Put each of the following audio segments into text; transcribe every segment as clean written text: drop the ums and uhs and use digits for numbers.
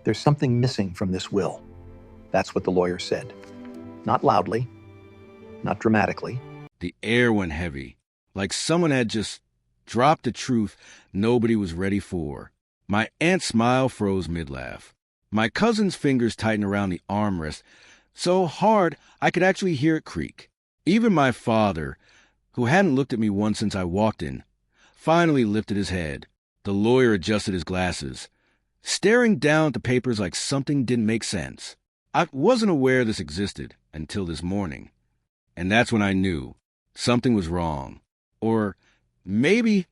There's something missing from this will. That's what the lawyer said. Not loudly, not dramatically. The air went heavy, like someone had just dropped a truth nobody was ready for. My aunt's smile froze mid-laugh. My cousin's fingers tightened around the armrest so hard I could actually hear it creak. Even my father, who hadn't looked at me once since I walked in, finally lifted his head. The lawyer adjusted his glasses, staring down at the papers like something didn't make sense. I wasn't aware this existed until this morning. And that's when I knew something was wrong. Or maybe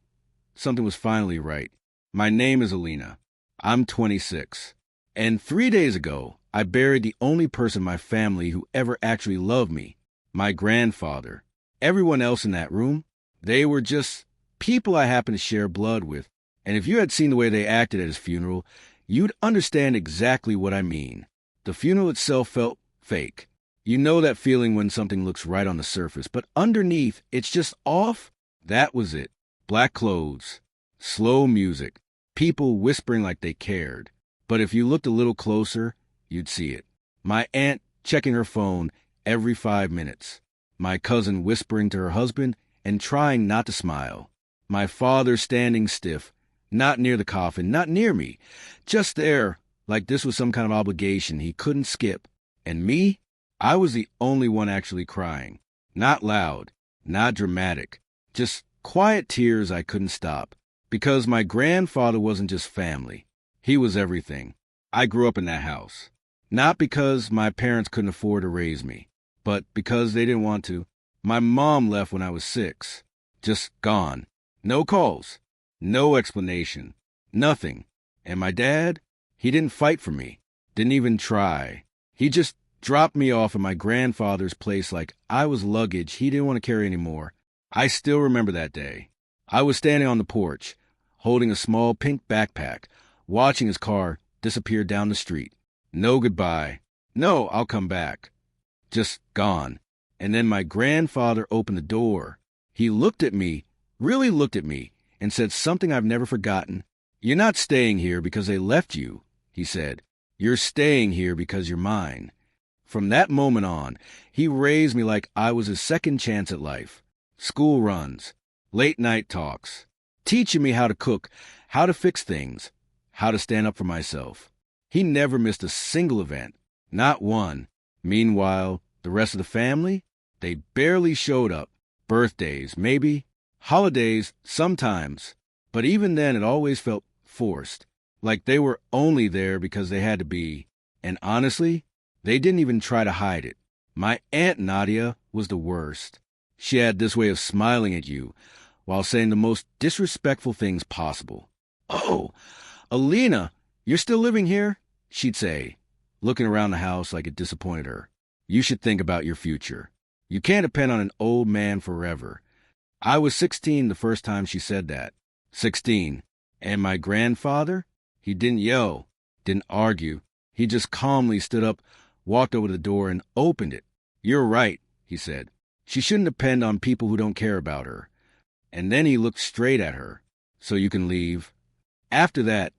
something was finally right. My name is Alina. I'm 26. And 3 days ago, I buried the only person in my family who ever actually loved me, my grandfather. Everyone else in that room, they were just people I happened to share blood with. And if you had seen the way they acted at his funeral, you'd understand exactly what I mean. The funeral itself felt fake. You know that feeling when something looks right on the surface, but underneath, it's just off? That was it. Black clothes, slow music, people whispering like they cared. But if you looked a little closer, you'd see it. My aunt checking her phone every 5 minutes. My cousin whispering to her husband and trying not to smile. My father standing stiff, not near the coffin, not near me, just there, like this was some kind of obligation he couldn't skip. And me? I was the only one actually crying. Not loud, not dramatic, just quiet tears I couldn't stop. Because my grandfather wasn't just family. He was everything. I grew up in that house. Not because my parents couldn't afford to raise me, but because they didn't want to. My mom left when I was 6. Just gone. No calls. No explanation. Nothing. And my dad? He didn't fight for me. Didn't even try. He just dropped me off at my grandfather's place like I was luggage he didn't want to carry anymore. I still remember that day. I was standing on the porch, holding a small pink backpack, watching his car disappear down the street. No goodbye. No, I'll come back. Just gone. And then my grandfather opened the door. He looked at me, really looked at me, and said something I've never forgotten. "You're not staying here because they left you," he said. "You're staying here because you're mine." From that moment on, he raised me like I was his second chance at life. School runs, late night talks, teaching me how to cook, how to fix things, how to stand up for myself. He never missed a single event, not one. Meanwhile, the rest of the family, they barely showed up. Birthdays, maybe. Holidays, sometimes. But even then, it always felt forced, like they were only there because they had to be. And honestly, they didn't even try to hide it. My Aunt Nadia was the worst. She had this way of smiling at you while saying the most disrespectful things possible. "Oh, Alina, you're still living here?" she'd say, looking around the house like it disappointed her. "You should think about your future. You can't depend on an old man forever." I was 16 the first time she said that. 16. And my grandfather? He didn't yell, didn't argue. He just calmly stood up, walked over to the door, and opened it. "You're right," he said. "She shouldn't depend on people who don't care about her." And then he looked straight at her. "So you can leave." After that,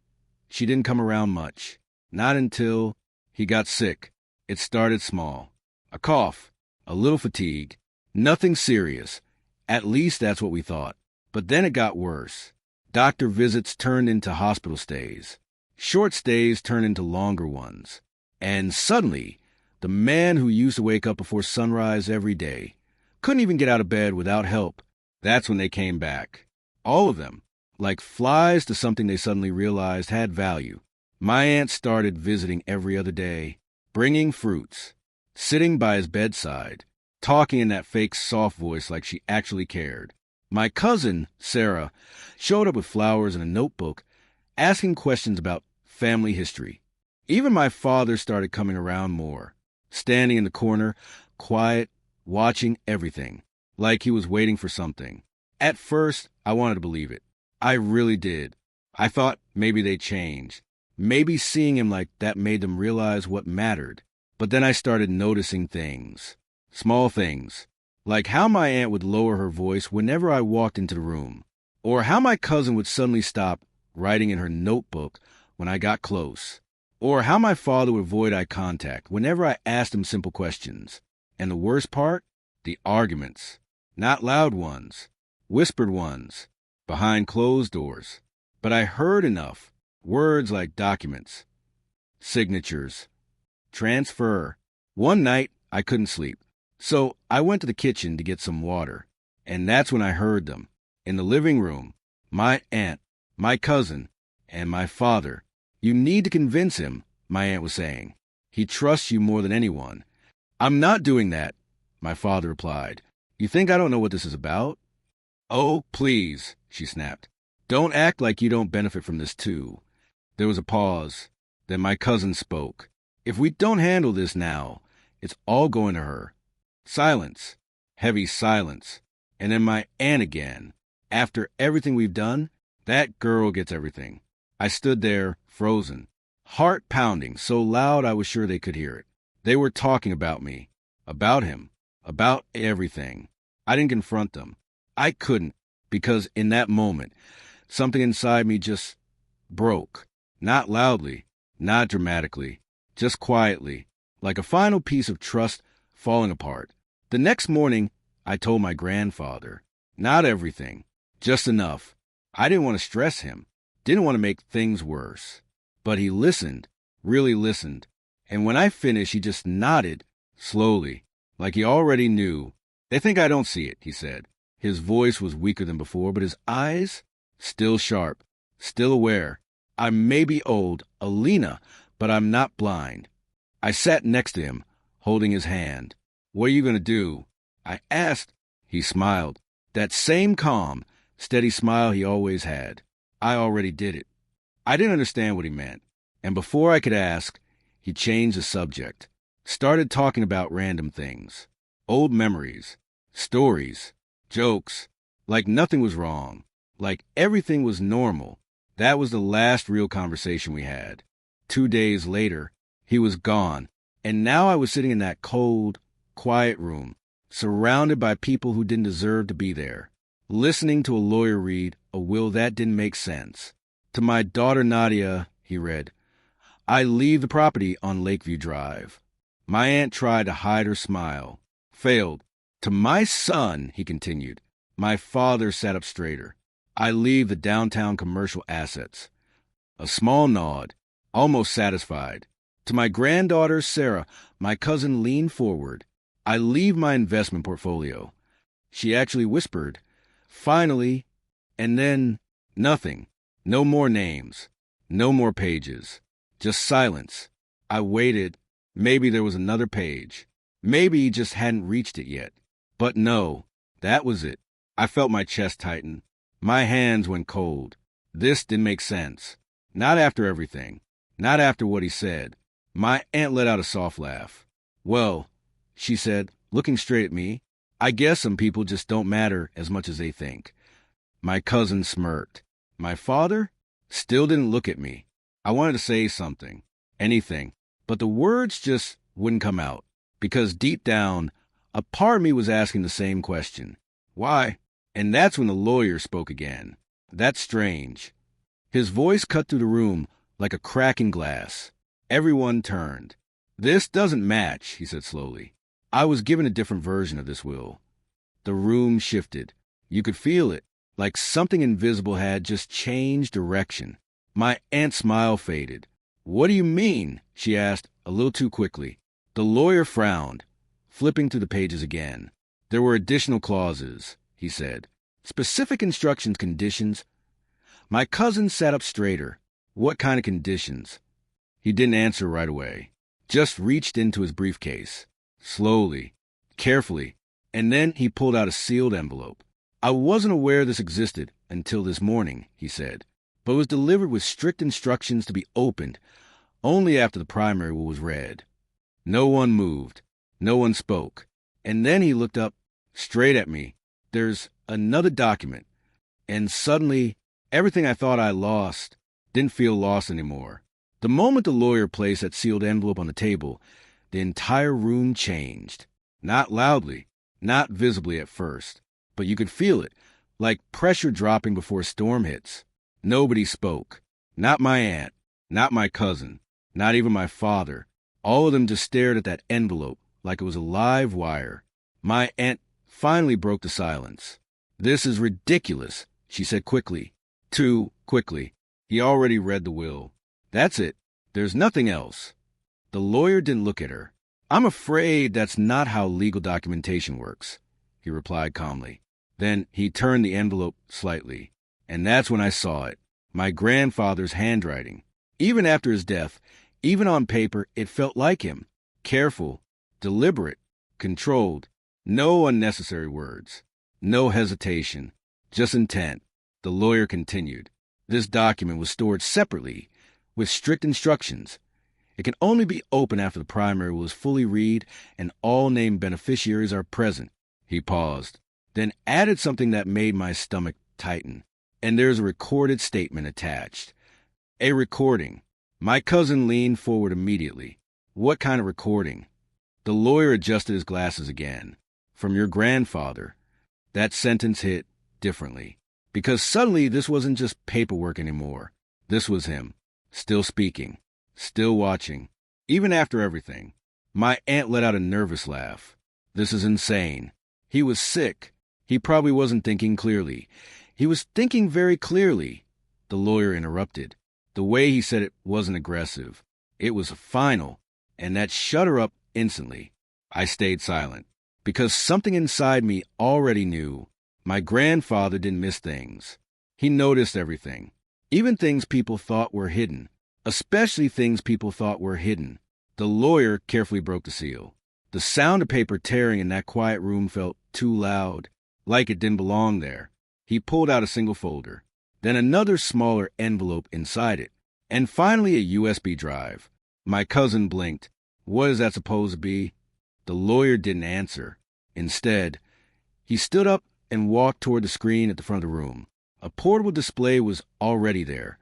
she didn't come around much. Not until he got sick. It started small. A cough, a little fatigue. Nothing serious. At least that's what we thought. But then it got worse. Doctor visits turned into hospital stays. Short stays turned into longer ones. And suddenly, the man who used to wake up before sunrise every day couldn't even get out of bed without help. That's when they came back. All of them, like flies to something they suddenly realized had value. My aunt started visiting every other day, bringing fruits, sitting by his bedside, talking in that fake soft voice like she actually cared. My cousin, Sarah, showed up with flowers and a notebook, asking questions about family history. Even my father started coming around more, standing in the corner, quiet, watching everything, like he was waiting for something. At first, I wanted to believe it. I really did. I thought maybe they'd change. Maybe seeing him like that made them realize what mattered. But then I started noticing things. Small things. Like how my aunt would lower her voice whenever I walked into the room. Or how my cousin would suddenly stop writing in her notebook when I got close. or how my father would avoid eye contact whenever I asked him simple questions. And the worst part? The arguments. Not loud ones, whispered ones, behind closed doors. But I heard enough. Words like documents, signatures, transfer. One night, I couldn't sleep. So I went to the kitchen to get some water. And that's when I heard them. In the living room, my aunt, my cousin, and my father. You need to convince him, my aunt was saying. He trusts you more than anyone. I'm not doing that, my father replied. You think I don't know what this is about? Oh, please, she snapped. Don't act like you don't benefit from this too. There was a pause. Then my cousin spoke. If we don't handle this now, it's all going to her. Silence. Heavy silence. And then my aunt again. After everything we've done, that girl gets everything. I stood there, frozen. Heart pounding, so loud I was sure they could hear it. They were talking about me. About him. About everything. I didn't confront them. I couldn't, because in that moment, something inside me just broke. Not loudly, not dramatically, just quietly, like a final piece of trust falling apart. The next morning, I told my grandfather. Not everything, just enough. I didn't want to stress him, didn't want to make things worse. But he listened, really listened. And when I finished, he just nodded, slowly, like he already knew. They think I don't see it, he said. His voice was weaker than before, but his eyes, still sharp, still aware. I may be old, Alina, but I'm not blind. I sat next to him, holding his hand. What are you going to do? I asked. He smiled. That same calm, steady smile he always had. I already did it. I didn't understand what he meant. And before I could ask, he changed the subject. Started talking about random things. Old memories. Stories. Jokes. Like nothing was wrong. Like everything was normal. That was the last real conversation we had. 2 days later, he was gone. And now I was sitting in that cold, quiet room, surrounded by people who didn't deserve to be there, listening to a lawyer read a will that didn't make sense. To my daughter Nadia, he read, I leave the property on Lakeview Drive. My aunt tried to hide her smile. Failed. To my son, he continued, my father sat up straighter. I leave the downtown commercial assets. A small nod, almost satisfied. To my granddaughter, Sarah, my cousin leaned forward. I leave my investment portfolio. She actually whispered, finally, and then nothing. No more names. No more pages. Just silence. I waited. Maybe there was another page. Maybe he just hadn't reached it yet. But no, that was it. I felt my chest tighten. My hands went cold. This didn't make sense. Not after everything. Not after what he said. My aunt let out a soft laugh. Well, she said, looking straight at me, I guess some people just don't matter as much as they think. My cousin smirked. My father still didn't look at me. I wanted to say something, anything, but the words just wouldn't come out, because deep down, a part of me was asking the same question. Why? And that's when the lawyer spoke again. That's strange. His voice cut through the room like a crack in glass. Everyone turned. This doesn't match, he said slowly. I was given a different version of this will. The room shifted. You could feel it, like something invisible had just changed direction. My aunt's smile faded. What do you mean? She asked, a little too quickly. The lawyer frowned, flipping through the pages again. There were additional clauses, he said. Specific instructions, conditions. My cousin sat up straighter. What kind of conditions? He didn't answer right away. Just reached into his briefcase. Slowly, carefully, and then he pulled out a sealed envelope. I wasn't aware this existed until this morning, he said, but it was delivered with strict instructions to be opened only after the primary will was read. No one moved. No one spoke. And then he looked up straight at me. There's another document. And suddenly, everything I thought I lost didn't feel lost anymore. The moment the lawyer placed that sealed envelope on the table, the entire room changed. Not loudly, not visibly at first, but you could feel it, like pressure dropping before a storm hits. Nobody spoke. Not my aunt, not my cousin, Not even my father. All of them just stared at that envelope like it was a live wire. My aunt finally broke the silence. "This is ridiculous," she said quickly. Too quickly. He already read the will. "That's it. There's nothing else." The lawyer didn't look at her. "I'm afraid that's not how legal documentation works," he replied calmly. Then he turned the envelope slightly, and that's when I saw it. My grandfather's handwriting. Even after his death, even on paper, it felt like him. Careful, deliberate, controlled. No unnecessary words. No hesitation. Just intent. The lawyer continued. This document was stored separately, with strict instructions. It can only be opened after the primary will is fully read and all named beneficiaries are present. He paused, then added something that made my stomach tighten. And there's a recorded statement attached. A recording. My cousin leaned forward immediately. What kind of recording? The lawyer adjusted his glasses again. From your grandfather. That sentence hit differently. Because suddenly this wasn't just paperwork anymore. This was him. Still speaking. Still watching. Even after everything. My aunt let out a nervous laugh. This is insane. He was sick. He probably wasn't thinking clearly. He was thinking very clearly. The lawyer interrupted. The way he said it wasn't aggressive. It was final, and that shut her up instantly. I stayed silent, because something inside me already knew. My grandfather didn't miss things. He noticed everything, even things people thought were hidden, especially things people thought were hidden. The lawyer carefully broke the seal. The sound of paper tearing in that quiet room felt too loud, like it didn't belong there. He pulled out a single folder, then another smaller envelope inside it, and finally a USB drive. My cousin blinked. What is that supposed to be? The lawyer didn't answer. Instead, he stood up and walked toward the screen at the front of the room. A portable display was already there,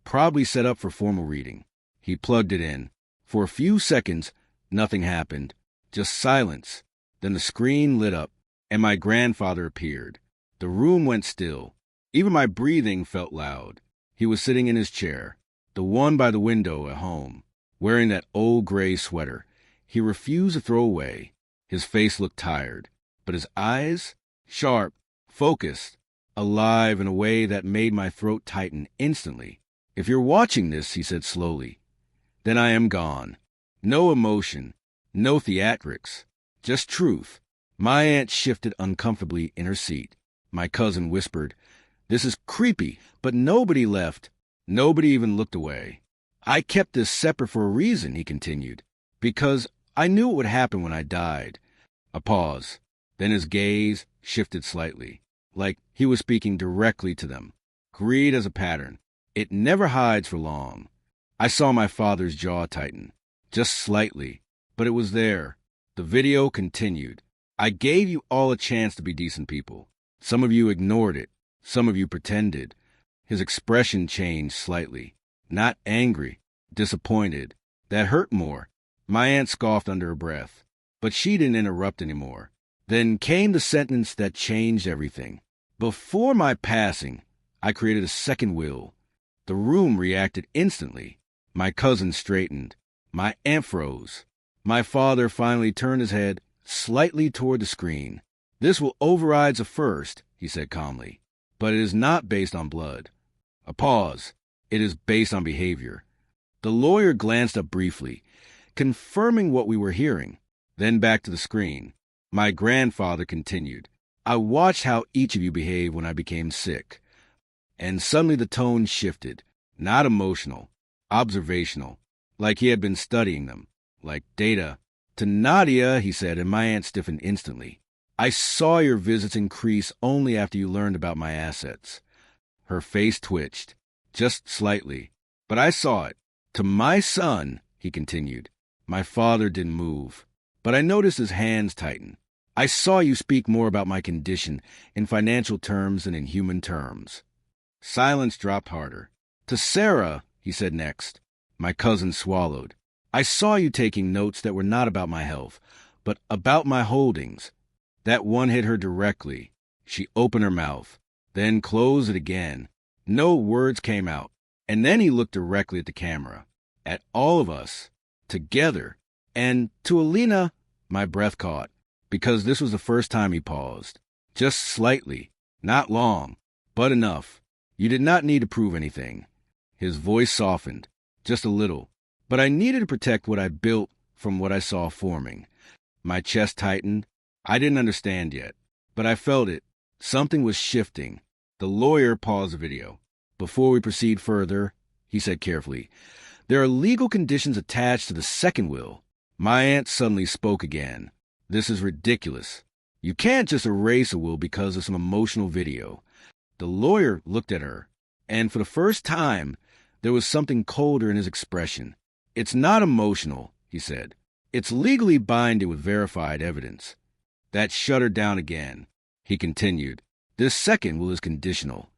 probably set up for formal reading. He plugged it in. For a few seconds, nothing happened, just silence. Then the screen lit up, and my grandfather appeared. The room went still. Even my breathing felt loud. He was sitting in his chair, the one by the window at home, wearing that old gray sweater. He refused to throw away. His face looked tired, but his eyes, sharp, focused, alive in a way that made my throat tighten instantly. "If you're watching this," he said slowly, "then I am gone. No emotion, no theatrics, just truth." My aunt shifted uncomfortably in her seat. My cousin whispered, "This is creepy," but nobody left. Nobody even looked away. "I kept this separate for a reason," he continued, "because I knew what would happen when I died." A pause. Then his gaze shifted slightly, like he was speaking directly to them. Greed as a pattern. It never hides for long. I saw my father's jaw tighten, just slightly, but it was there. The video continued. "I gave you all a chance to be decent people. Some of you ignored it. Some of you pretended." His expression changed slightly. Not angry, disappointed. That hurt more. My aunt scoffed under her breath, but she didn't interrupt anymore. Then came the sentence that changed everything. "Before my passing, I created a second will." The room reacted instantly. My cousin straightened. My aunt froze. My father finally turned his head slightly toward the screen. "This will override the first," he said calmly, "but it is not based on blood." A pause. "It is based on behavior." The lawyer glanced up briefly, confirming what we were hearing, then back to the screen. My grandfather continued, "I watched how each of you behaved when I became sick." And suddenly the tone shifted, not emotional, observational, like he had been studying them, like data. "To Nadia," he said, and my aunt stiffened instantly, "I saw your visits increase only after you learned about my assets." Her face twitched, just slightly, but I saw it. "To my son," he continued. My father didn't move, but I noticed his hands tighten. "I saw you speak more about my condition in financial terms than in human terms." Silence dropped harder. "To Sarah," he said next. My cousin swallowed. "I saw you taking notes that were not about my health, but about my holdings." That one hit her directly. She opened her mouth, then closed it again. No words came out. And then he looked directly at the camera. at all of us, together. And to Alina, my breath caught, because this was the first time he paused. Just slightly, not long, but enough. You did not need to prove anything. His voice softened, just a little, but I needed to protect what I built from what I saw forming. My chest tightened. I didn't understand yet, but I felt it. Something was shifting. The lawyer paused the video. Before we proceed further, he said carefully, there are legal conditions attached to the second will. My aunt suddenly spoke again. This is ridiculous. You can't just erase a will because of some emotional video. The lawyer looked at her, and for the first time, there was something colder in his expression. It's not emotional, he said. It's legally binding with verified evidence. That shut her down again. He continued, this second will is conditional.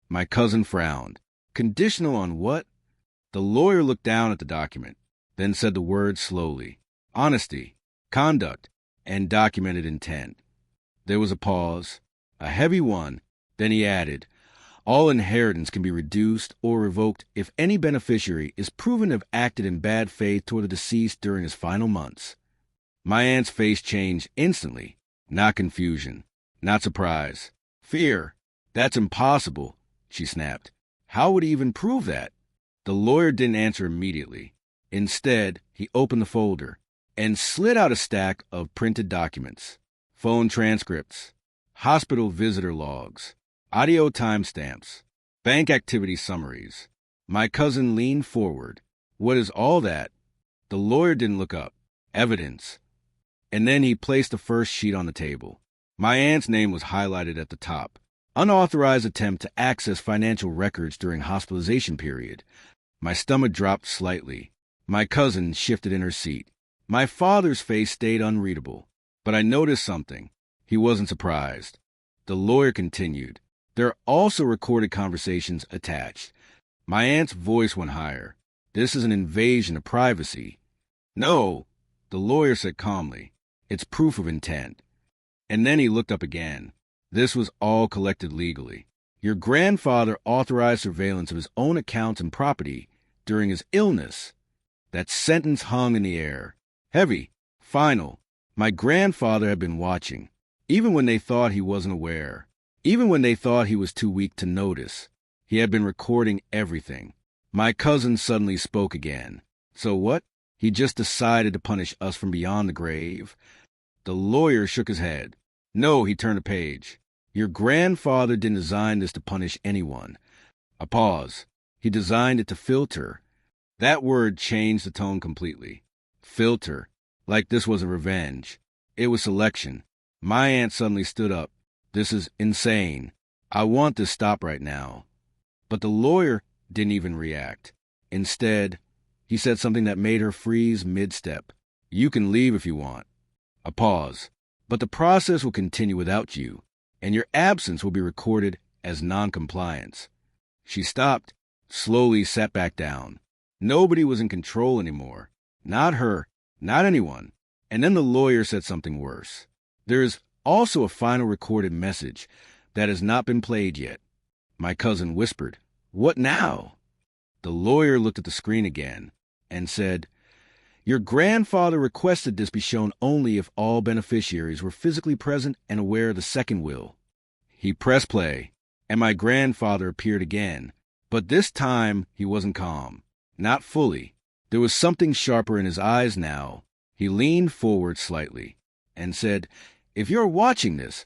My cousin frowned. Conditional on what? The lawyer looked down at the document, then said the words slowly. Honesty, conduct, and documented intent. There was a pause, a heavy one. Then he added, all inheritance can be reduced or revoked if any beneficiary is proven to have acted in bad faith toward the deceased during his final months. My aunt's face changed instantly. Not confusion, not surprise. Fear. That's impossible, she snapped. How would he even prove that? The lawyer didn't answer immediately. Instead, he opened the folder and slid out a stack of printed documents, phone transcripts, hospital visitor logs, audio timestamps, bank activity summaries. My cousin leaned forward. What is all that? The lawyer didn't look up. Evidence. And then he placed the first sheet on the table. My aunt's name was highlighted at the top. Unauthorized attempt to access financial records during hospitalization period. My stomach dropped slightly. My cousin shifted in her seat. My father's face stayed unreadable, but I noticed something. He wasn't surprised. The lawyer continued. There are also recorded conversations attached. My aunt's voice went higher. This is an invasion of privacy. No, the lawyer said calmly. It's proof of intent. And then he looked up again. This was all collected legally. Your grandfather authorized surveillance of his own accounts and property during his illness. That sentence hung in the air. Heavy. Final. My grandfather had been watching, even when they thought he wasn't aware. Even when they thought he was too weak to notice. He had been recording everything. My cousin suddenly spoke again. So what? He just decided to punish us from beyond the grave? The lawyer shook his head. No, he turned a page. Your grandfather didn't design this to punish anyone. A pause. He designed it to filter. That word changed the tone completely. Filter. Like this was a revenge. It was selection. My aunt suddenly stood up. This is insane. I want this stop right now. But the lawyer didn't even react. Instead, he said something that made her freeze mid-step. You can leave if you want. A pause. But the process will continue without you, and your absence will be recorded as non-compliance. She stopped, slowly sat back down. Nobody was in control anymore. Not her, not anyone. And then the lawyer said something worse. There is also a final recorded message that has not been played yet. My cousin whispered, What now? The lawyer looked at the screen again and said, Your grandfather requested this be shown only if all beneficiaries were physically present and aware of the second will. He pressed play, and my grandfather appeared again, but this time he wasn't calm. Not fully. There was something sharper in his eyes now. He leaned forward slightly and said, If you're watching this,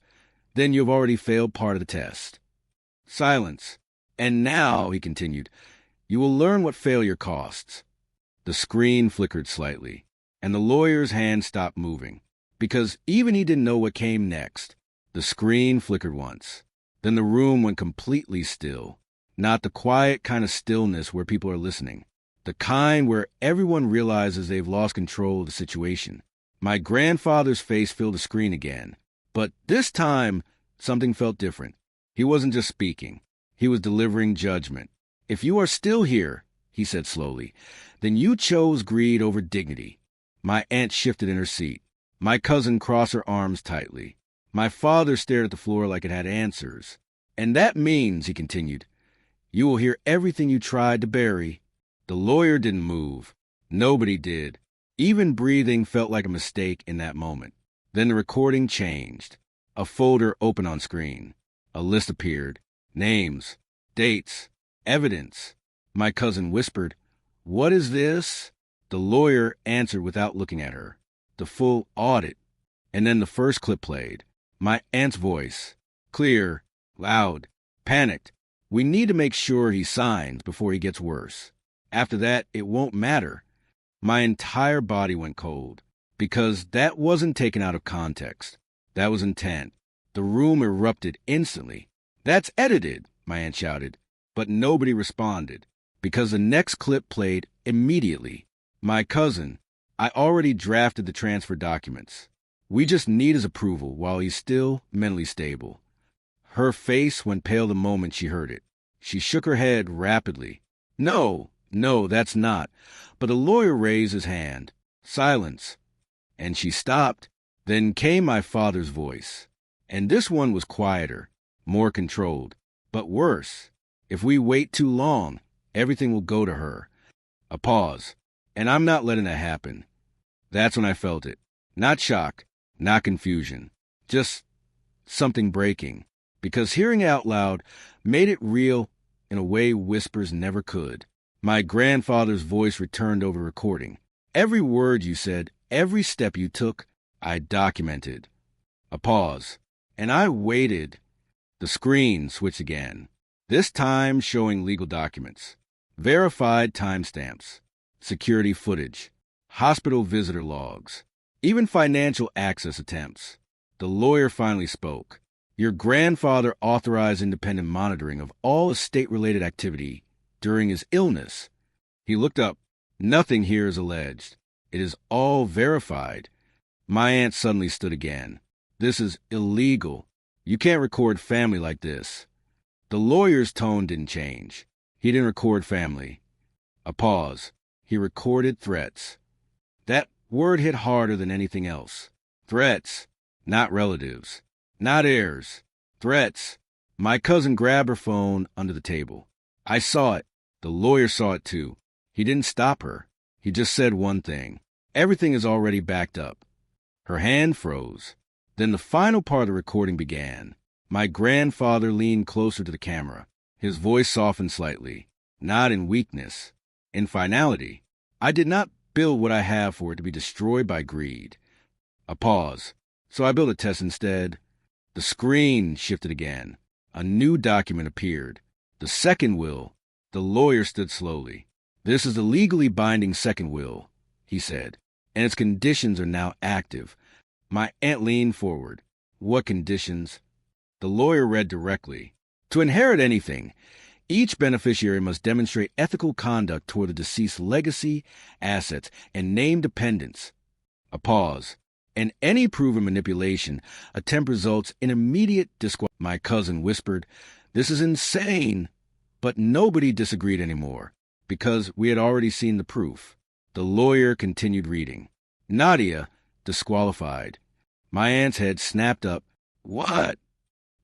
then you've already failed part of the test. Silence. And now, he continued, you will learn what failure costs. The screen flickered slightly, and the lawyer's hand stopped moving, because even he didn't know what came next. The screen flickered once. Then the room went completely still. Not the quiet kind of stillness where people are listening. The kind where everyone realizes they've lost control of the situation. My grandfather's face filled the screen again. But this time, something felt different. He wasn't just speaking. He was delivering judgment. If you are still here, he said slowly, then you chose greed over dignity. My aunt shifted in her seat. My cousin crossed her arms tightly. My father stared at the floor like it had answers. And that means, he continued, you will hear everything you tried to bury. The lawyer didn't move. Nobody did. Even breathing felt like a mistake in that moment. Then the recording changed. A folder opened on screen. A list appeared. Names, dates, evidence. My cousin whispered, "What is this?" The lawyer answered without looking at her. The full audit. And then the first clip played. My aunt's voice. Clear, loud, panicked. "We need to make sure he signs before he gets worse. After that, it won't matter." My entire body went cold, because that wasn't taken out of context. That was intent. The room erupted instantly. "That's edited," my aunt shouted. But nobody responded, because the next clip played immediately. My cousin, "I already drafted the transfer documents. We just need his approval while he's still mentally stable." Her face went pale the moment she heard it. She shook her head rapidly. No, that's not." But the lawyer raised his hand. "Silence." And she stopped. Then came my father's voice. And this one was quieter, more controlled. "But worse. If we wait too long, everything will go to her." A pause. "And I'm not letting that happen." That's when I felt it. Not shock, not confusion. Just something breaking. Because hearing it out loud made it real in a way whispers never could. My grandfather's voice returned over the recording. "Every word you said, every step you took, I documented." A pause. And I waited. The screen switched again. This time showing legal documents. Verified timestamps. Security footage. Hospital visitor logs. Even financial access attempts. The lawyer finally spoke. "Your grandfather authorized independent monitoring of all estate-related activity during his illness." He looked up. "Nothing here is alleged. It is all verified." My aunt suddenly stood again. "This is illegal. You can't record family like this." The lawyer's tone didn't change. He didn't record family. A pause. He recorded threats. That word hit harder than anything else. Threats, not relatives, not heirs. Threats. My cousin grabbed her phone under the table. I saw it. The lawyer saw it too. He didn't stop her. He just said one thing. "Everything is already backed up." Her hand froze. Then the final part of the recording began. My grandfather leaned closer to the camera. His voice softened slightly. Not in weakness. In finality. "I did not build what I have for it to be destroyed by greed." A pause. "So I built a test instead." The screen shifted again. A new document appeared. The second will. The lawyer stood slowly. "This is a legally binding second will," he said, "and its conditions are now active." My aunt leaned forward. "What conditions?" The lawyer read directly. "To inherit anything, each beneficiary must demonstrate ethical conduct toward the deceased's legacy, assets, and named dependents." A pause. "And any proven manipulation attempt results in immediate disqualification." My cousin whispered, "This is insane." But nobody disagreed anymore, because we had already seen the proof. The lawyer continued reading. "Nadia, disqualified." My aunt's head snapped up. "What?"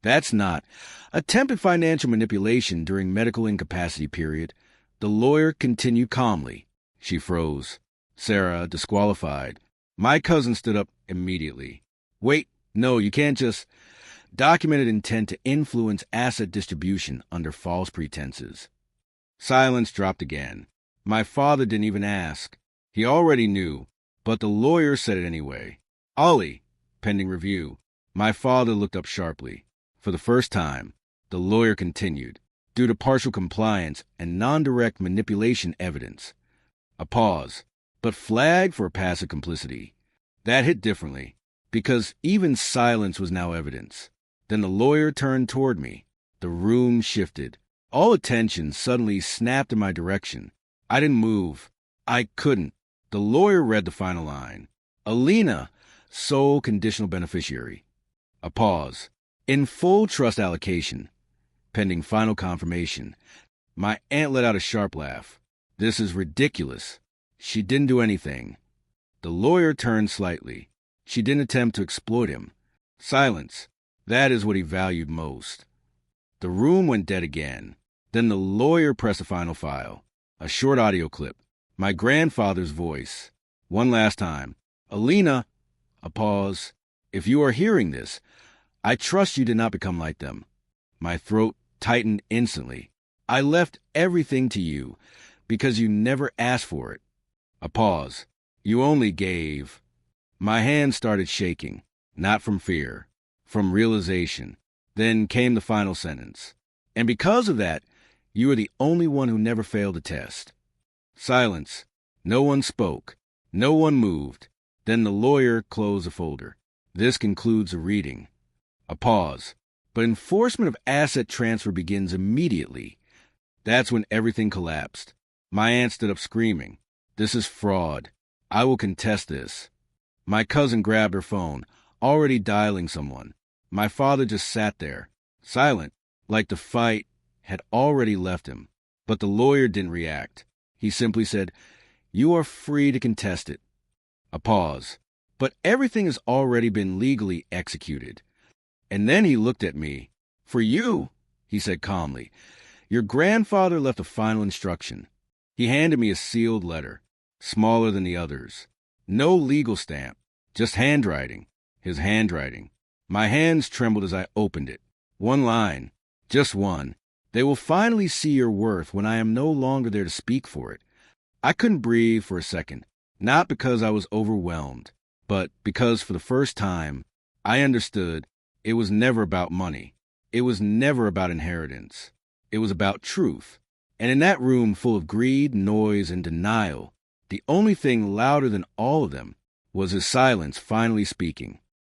"That's not. Attempted financial manipulation during medical incapacity period." The lawyer continued calmly. She froze. "Sarah, disqualified." My cousin stood up immediately. "Wait, no, you can't just—" "Documented intent to influence asset distribution under false pretenses." Silence dropped again. My father didn't even ask. He already knew, but the lawyer said it anyway. "Ollie, pending review." My father looked up sharply. For the first time, the lawyer continued, "Due to partial compliance and non-direct manipulation evidence." A pause, but flagged for passive complicity. That hit differently, because even silence was now evidence. Then the lawyer turned toward me. The room shifted. All attention suddenly snapped in my direction. I didn't move. I couldn't. The lawyer read the final line. "Alina, sole conditional beneficiary." A pause. "In full trust allocation. Pending final confirmation." My aunt let out a sharp laugh. "This is ridiculous." She didn't do anything. The lawyer turned slightly. She didn't attempt to exploit him. Silence. That is what he valued most. The room went dead again. Then the lawyer pressed the final file. A short audio clip. My grandfather's voice. One last time. Alina, a pause. If you are hearing this, I trust you did not become like them. My throat tightened instantly. I left everything to you because you never asked for it. A pause. You only gave. My hands started shaking, not from fear, from realization. Then came the final sentence. And because of that, you are the only one who never failed a test. Silence. No one spoke. No one moved. Then the lawyer closed the folder. This concludes the reading. A pause. But enforcement of asset transfer begins immediately. That's when everything collapsed. My aunt stood up screaming, "This is fraud. I will contest this." My cousin grabbed her phone, already dialing someone. My father just sat there, silent, like the fight had already left him. But the lawyer didn't react. He simply said, "You are free to contest it." A pause. But everything has already been legally executed. And then he looked at me. "For you," he said calmly, "your grandfather left a final instruction." He handed me a sealed letter, smaller than the others. No legal stamp, just handwriting, his handwriting. My hands trembled as I opened it. One line, just one. "They will finally see your worth when I am no longer there to speak for it." I couldn't breathe for a second, not because I was overwhelmed, but because for the first time, I understood it was never about money. It was never about inheritance. It was about truth. And in that room full of greed, noise, and denial, the only thing louder than all of them was his silence finally speaking.